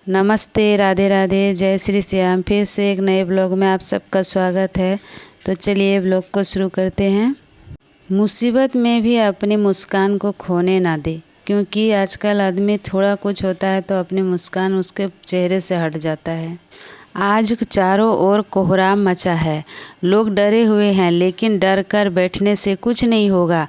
नमस्ते, राधे राधे, जय श्री श्याम। फिर से एक नए ब्लॉग में आप सबका स्वागत है। तो चलिए ब्लॉग को शुरू करते हैं। मुसीबत में भी अपनी मुस्कान को खोने ना दे, क्योंकि आजकल आदमी थोड़ा कुछ होता है तो अपनी मुस्कान उसके चेहरे से हट जाता है। आज चारों ओर कोहराम मचा है, लोग डरे हुए हैं, लेकिन डर कर बैठने से कुछ नहीं होगा।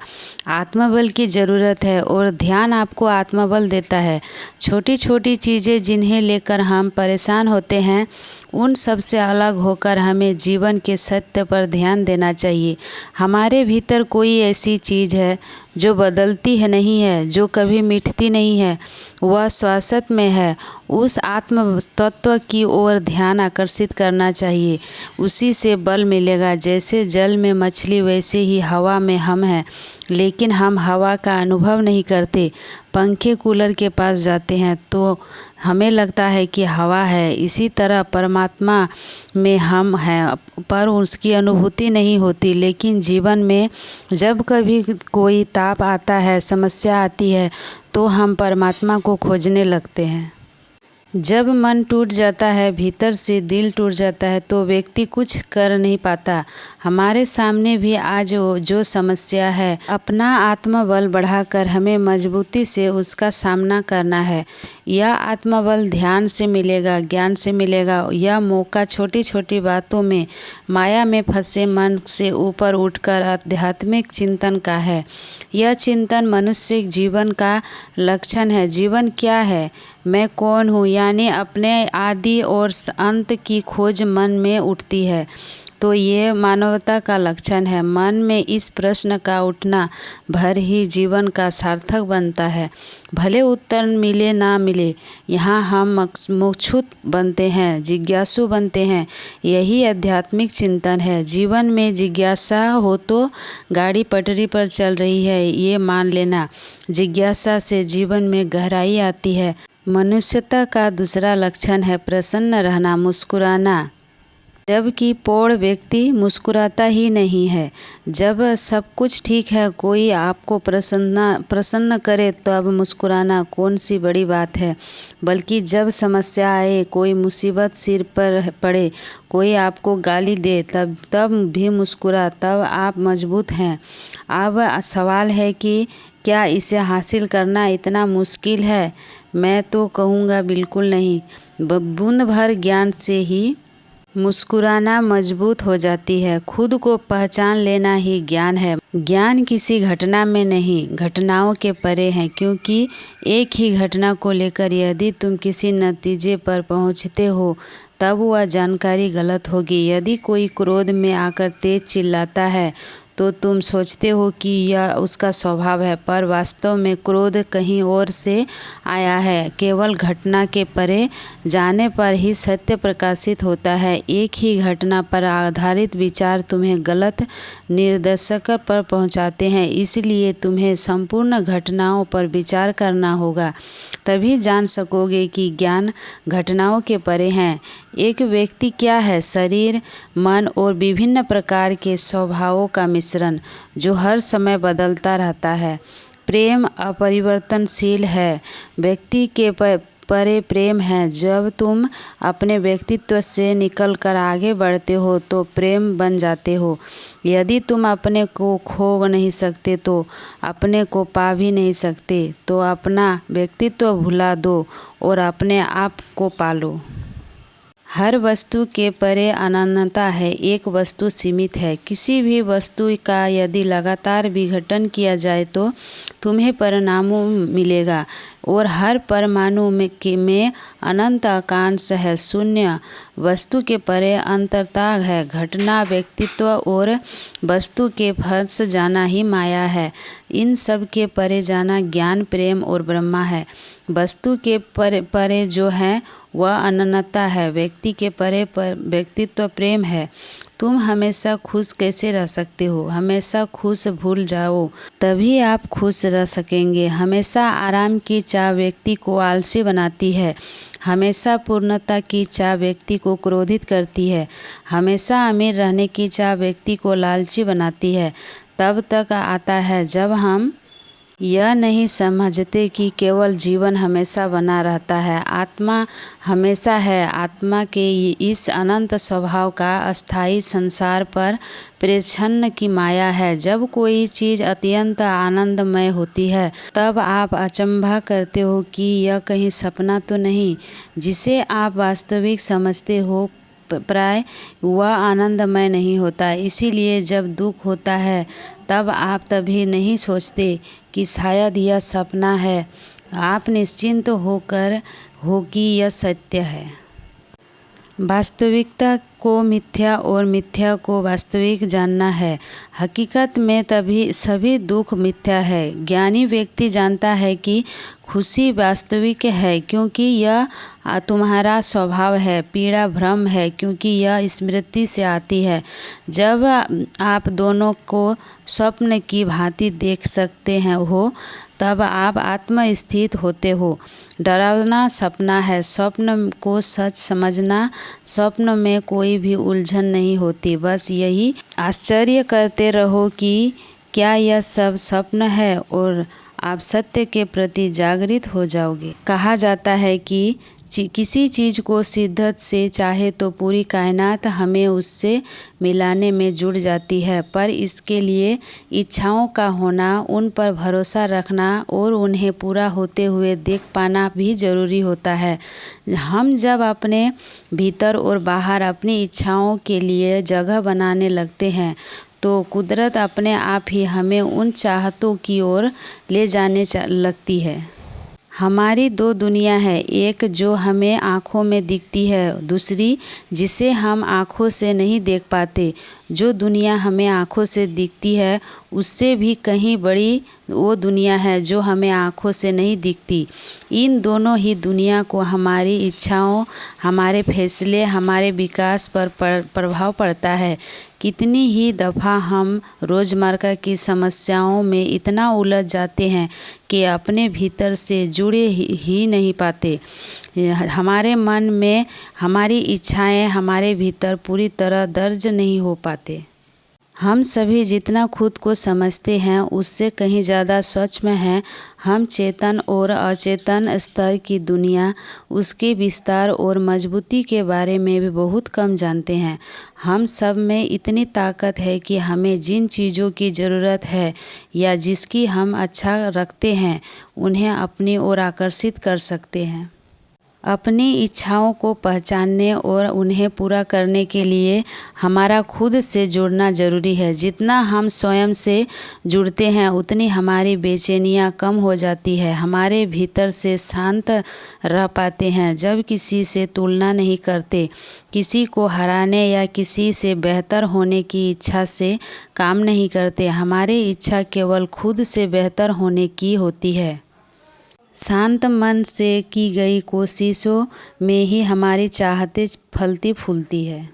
आत्मबल की ज़रूरत है और ध्यान आपको आत्मबल देता है। छोटी छोटी चीज़ें जिन्हें लेकर हम परेशान होते हैं, उन सब से अलग होकर हमें जीवन के सत्य पर ध्यान देना चाहिए। हमारे भीतर कोई ऐसी चीज़ है जो बदलती है नहीं है, जो कभी मिटती नहीं है, वह शाश्वत में है। उस आत्म तत्व की ओर ध्यान आकर्षित करना चाहिए, उसी से बल मिलेगा। जैसे जल में मछली, वैसे ही हवा में हम हैं, लेकिन हम हवा का अनुभव नहीं करते। पंखे कूलर के पास जाते हैं तो हमें लगता है कि हवा है। इसी तरह परमात्मा में हम हैं, पर उसकी अनुभूति नहीं होती। लेकिन जीवन में जब कभी कोई ताप आता है, समस्या आती है, तो हम परमात्मा को खोजने लगते हैं। जब मन टूट जाता है, भीतर से दिल टूट जाता है, तो व्यक्ति कुछ कर नहीं पाता। हमारे सामने भी आज जो समस्या है, अपना आत्मबल बढ़ाकर हमें मजबूती से उसका सामना करना है। यह आत्मबल ध्यान से मिलेगा, ज्ञान से मिलेगा। यह मौका छोटी छोटी बातों में, माया में फंसे मन से ऊपर उठकर आध्यात्मिक चिंतन का है। यह चिंतन मनुष्य जीवन का लक्षण है। जीवन क्या है, मैं कौन हूँ, यानी अपने आदि और अंत की खोज मन में उठती है। तो ये मानवता का लक्षण है। मन में इस प्रश्न का उठना भर ही जीवन का सार्थक बनता है। भले उत्तर मिले ना मिले, यहाँ हम मोक्षुत बनते हैं, जिज्ञासु बनते हैं। यही आध्यात्मिक चिंतन है। जीवन में जिज्ञासा हो तो गाड़ी पटरी पर चल रही है, ये मान लेना। जिज्ञासा से जीवन में गहराई आती है। मनुष्यता का दूसरा लक्षण है प्रसन्न रहना, मुस्कुराना। जबकि प्रौढ़ व्यक्ति मुस्कुराता ही नहीं है। जब सब कुछ ठीक है, कोई आपको प्रसन्न करे तब मुस्कुराना कौन सी बड़ी बात है। बल्कि जब समस्या आए, कोई मुसीबत सिर पर पड़े, कोई आपको गाली दे, तब भी मुस्कुरा, तब आप मजबूत हैं। अब सवाल है कि क्या इसे हासिल करना इतना मुश्किल है? मैं तो कहूँगा बिल्कुल नहीं। बूंद भर ज्ञान से ही मुस्कुराना मजबूत हो जाती है। खुद को पहचान लेना ही ज्ञान है। ज्ञान किसी घटना में नहीं, घटनाओं के परे है। क्योंकि एक ही घटना को लेकर यदि तुम किसी नतीजे पर पहुंचते हो, तब वह जानकारी गलत होगी। यदि कोई क्रोध में आकर तेज चिल्लाता है, तो तुम सोचते हो कि यह उसका स्वभाव है, पर वास्तव में क्रोध कहीं और से आया है। केवल घटना के परे जाने पर ही सत्य प्रकाशित होता है। एक ही घटना पर आधारित विचार तुम्हें गलत निर्देशक पर पहुंचाते हैं। इसलिए तुम्हें संपूर्ण घटनाओं पर विचार करना होगा, तभी जान सकोगे कि ज्ञान घटनाओं के परे है। एक व्यक्ति क्या है? शरीर, मन और विभिन्न प्रकार के स्वभावों का मिश्रण, जो हर समय बदलता रहता है। प्रेम अपरिवर्तनशील है। व्यक्ति के परे प्रेम है। जब तुम अपने व्यक्तित्व से निकलकर आगे बढ़ते हो तो प्रेम बन जाते हो। यदि तुम अपने को खो नहीं सकते तो अपने को पा भी नहीं सकते। तो अपना व्यक्तित्व भुला दो और अपने आप को पालो। हर वस्तु के परे अनन्तता है। एक वस्तु सीमित है। किसी भी वस्तु का यदि लगातार विघटन किया जाए तो तुम्हें परिणामों मिलेगा, और हर परमाणु में अनंत आकांश है। शून्य वस्तु के परे अंतरता है। घटना, व्यक्तित्व और वस्तु के फंस जाना ही माया है। इन सब के परे जाना ज्ञान, प्रेम और ब्रह्मा है। वस्तु के परे जो है वह अनन्तता है। व्यक्ति के परे व्यक्तित्व प्रेम है। तुम हमेशा खुश कैसे रह सकते हो? हमेशा खुश भूल जाओ, तभी आप खुश रह सकेंगे। हमेशा आराम की चाह व्यक्ति को आलसी बनाती है। हमेशा पूर्णता की चाह व्यक्ति को क्रोधित करती है। हमेशा अमीर रहने की चाह व्यक्ति को लालची बनाती है। तब तक आता है जब हम यह नहीं समझते कि केवल जीवन हमेशा बना रहता है, आत्मा हमेशा है। आत्मा के इस अनंत स्वभाव का अस्थायी संसार पर परिच्छन्न की माया है। जब कोई चीज़ अत्यंत आनंदमय होती है तब आप अचंभा करते हो कि यह कहीं सपना तो नहीं। जिसे आप वास्तविक समझते हो प्राय वह आनंदमय नहीं होता। इसीलिए जब दुख होता है तब आप तभी नहीं सोचते कि शायद यह सपना है। आप निश्चिंत हो कि यह सत्य है। वास्तविकता को मिथ्या और मिथ्या को वास्तविक जानना है। हकीकत में तभी सभी दुख मिथ्या है। ज्ञानी व्यक्ति जानता है कि खुशी वास्तविक है क्योंकि यह तुम्हारा स्वभाव है। पीड़ा भ्रम है क्योंकि यह स्मृति से आती है। जब आप दोनों को स्वप्न की भांति देख सकते हैं हो तब आप आत्मस्थित होते हो। डरावना सपना है। स्वप्न को सच समझना। स्वप्न में कोई भी उलझन नहीं होती। बस यही आश्चर्य करते रहो कि क्या यह सब स्वप्न है और आप सत्य के प्रति जागृत हो जाओगे। कहा जाता है कि किसी चीज़ को शिद्दत से चाहे तो पूरी कायनात हमें उससे मिलाने में जुड़ जाती है, पर इसके लिए इच्छाओं का होना, उन पर भरोसा रखना और उन्हें पूरा होते हुए देख पाना भी ज़रूरी होता है। हम जब अपने भीतर और बाहर अपनी इच्छाओं के लिए जगह बनाने लगते हैं तो कुदरत अपने आप ही हमें उन चाहतों की ओर ले जाने लगती है। हमारी दो दुनिया है, एक जो हमें आँखों में दिखती है, दूसरी जिसे हम आँखों से नहीं देख पाते। जो दुनिया हमें आँखों से दिखती है उससे भी कहीं बड़ी वो दुनिया है जो हमें आँखों से नहीं दिखती। इन दोनों ही दुनिया को हमारी इच्छाओं, हमारे फैसले, हमारे विकास पर प्रभाव पड़ता है। कितनी ही दफ़ा हम रोज़मर्रा की समस्याओं में इतना उलझ जाते हैं कि अपने भीतर से जुड़े ही नहीं पाते। हमारे मन में हमारी इच्छाएं हमारे भीतर पूरी तरह दर्ज नहीं हो पाते। हम सभी जितना खुद को समझते हैं उससे कहीं ज़्यादा सूक्ष्म हैं। हम चेतन और अचेतन स्तर की दुनिया, उसके विस्तार और मजबूती के बारे में भी बहुत कम जानते हैं। हम सब में इतनी ताकत है कि हमें जिन चीज़ों की ज़रूरत है या जिसकी हम अच्छा रखते हैं उन्हें अपनी ओर आकर्षित कर सकते हैं। अपनी इच्छाओं को पहचानने और उन्हें पूरा करने के लिए हमारा खुद से जुड़ना ज़रूरी है। जितना हम स्वयं से जुड़ते हैं उतनी हमारी बेचैनियाँ कम हो जाती है। हमारे भीतर से शांत रह पाते हैं जब किसी से तुलना नहीं करते, किसी को हराने या किसी से बेहतर होने की इच्छा से काम नहीं करते। हमारी इच्छा केवल खुद से बेहतर होने की होती है। शांत मन से की गई कोशिशों में ही हमारी चाहतें फलती फूलती है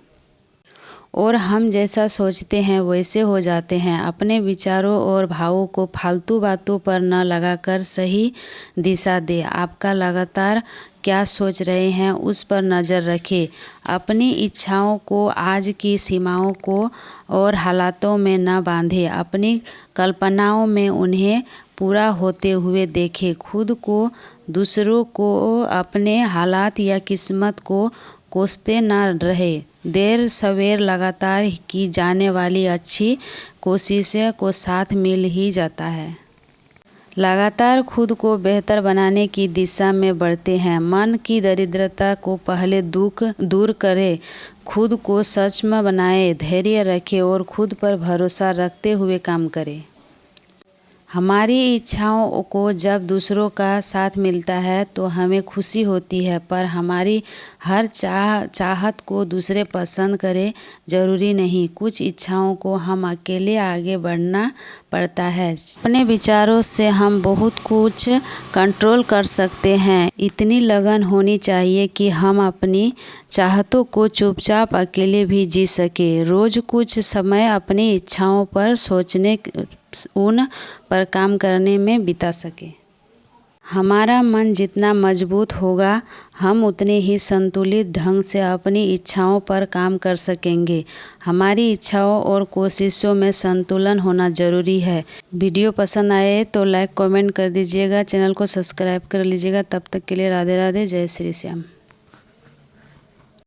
और हम जैसा सोचते हैं वैसे हो जाते हैं। अपने विचारों और भावों को फालतू बातों पर न लगाकर सही दिशा दें। आपका लगातार क्या सोच रहे हैं उस पर नज़र रखें। अपनी इच्छाओं को आज की सीमाओं को और हालातों में न बांधें। अपनी कल्पनाओं में उन्हें पूरा होते हुए देखें। खुद को, दूसरों को, अपने हालात या किस्मत को कोसते न रहे। देर सवेर लगातार की जाने वाली अच्छी कोशिशों को साथ मिल ही जाता है। लगातार खुद को बेहतर बनाने की दिशा में बढ़ते हैं। मन की दरिद्रता को पहले दूर करें, खुद को सक्षम बनाएं, धैर्य रखें और खुद पर भरोसा रखते हुए काम करें। हमारी इच्छाओं को जब दूसरों का साथ मिलता है तो हमें खुशी होती है, पर हमारी हर चाहत को दूसरे पसंद करें ज़रूरी नहीं। कुछ इच्छाओं को हम अकेले आगे बढ़ना पड़ता है। अपने विचारों से हम बहुत कुछ कंट्रोल कर सकते हैं। इतनी लगन होनी चाहिए कि हम अपनी चाहतों को चुपचाप अकेले भी जी सके। रोज़ कुछ समय अपनी इच्छाओं पर सोचने, उन पर काम करने में बिता सके। हमारा मन जितना मजबूत होगा, हम उतने ही संतुलित ढंग से अपनी इच्छाओं पर काम कर सकेंगे। हमारी इच्छाओं और कोशिशों में संतुलन होना ज़रूरी है। वीडियो पसंद आए तो लाइक कमेंट कर दीजिएगा, चैनल को सब्सक्राइब कर लीजिएगा। तब तक के लिए राधे राधे, जय श्री श्याम।